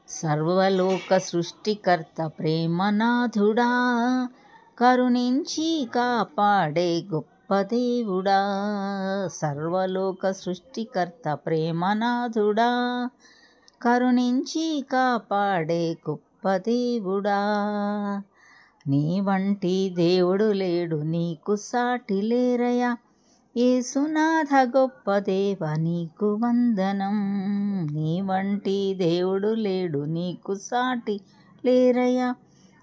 సర్వలోక సృష్టికర్త ప్రేమనాథుడా, కరుణించి కాపాడే గొప్ప దేవుడా. సర్వలోక సృష్టికర్త ప్రేమనాథుడా, కరుణించి కాపాడే గొప్ప దేవుడా. నీ వంటి దేవుడు లేడు, నీకు సాటి లేరయ్యా. యేసునాథ గొప్ప దేవ నీకు వందనం. నీ వంటి దేవుడు లేడు, నీకు సాటి లేరయ్యా.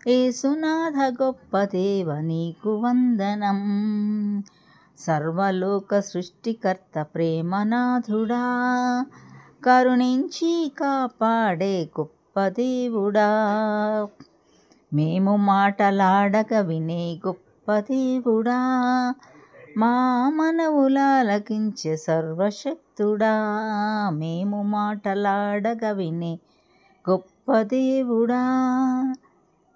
యేసునాథ గొప్ప దేవ నీకు వందనం. సర్వలోక సృష్టికర్త ప్రేమనాథుడా, కరుణించి కాపాడే గొప్ప దేవుడా. మేము మాటలాడక వినే గొప్ప దేవుడా, మా మనవులాలకించే సర్వశక్తుడా. మేము మాటలాడక వినే గొప్ప దేవుడా,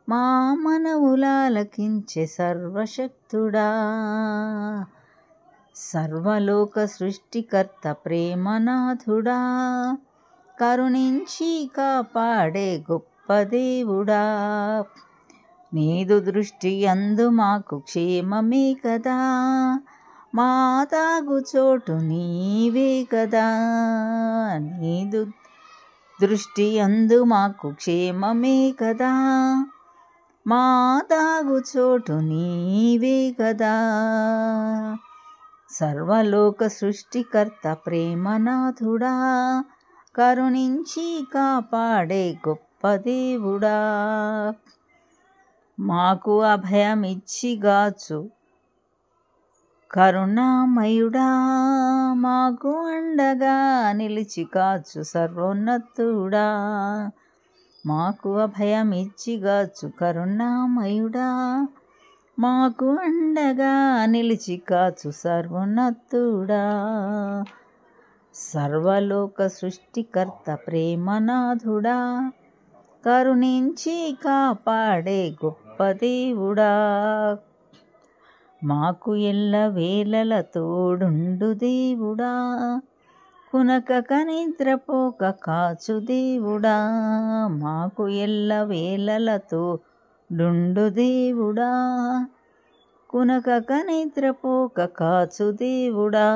మా మనవులాలకించే సర్వశక్తుడా. సర్వలోక సృష్టికర్త ప్రేమనాథుడా, కరుణించి కాపాడే గొప్ప దేవుడా. నీదు దృష్టి యందు మాకు క్షేమమే కదా, మా తాగు చోటు నీవే కదా. నీదు దృష్టి యందు మాకు క్షేమమే కదా, మా తాగు చోటు నీవే కదా. సర్వలోక సృష్టికర్త ప్రేమనాథుడా, కరుణించి కాపాడే గొప్ప దేవుడా. మాకు అభయమిచ్చిగాచు కరుణామయుడా, మాకు అండగా నిలిచి కాచు సర్వోన్నతుడా. మాకు అభయమిచ్చిగాచు కరుణామయుడా, మాకు అండగా నిలిచి కాచు సర్వోన్నతుడా. సర్వలోక సృష్టికర్త ప్రేమనాథుడా, కరుణించి కాపాడే గొప్ప దేవుడా. మాకు ఎల్ల వేళల తోడుండు దేవుడా, కునకక నిద్రపోక కాచు దేవుడా. మాకు ఎల్ల వేళల తోడుండు దేవుడా, కునకక నిద్రపోక కాచు దేవుడా.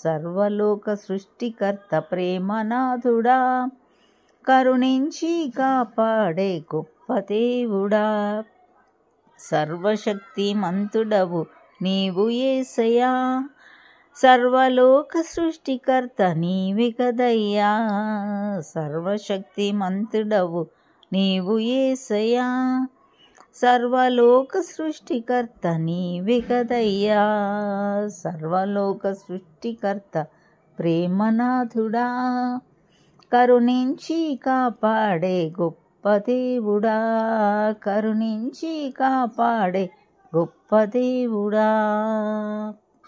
సర్వలోక సృష్టికర్త ప్రేమనాథుడా, కరుణించి కాపాడే గొప్ప దేవుడా. సర్వశక్తిమంతుడవు నీవు యేసయ్యా, సర్వలోక సృష్టికర్త నీవే కదయ్యా. సర్వశక్తిమంతుడవు నీవు యేసయ్యా, సర్వలోక సృష్టికర్త నీవే కదయ్యా. సర్వలోక సృష్టికర్త ప్రేమనాథుడా, కరుణించి కాపాడే గొప్ప దేవుడా. కరుణించి కాపాడే గొప్ప దేవుడా.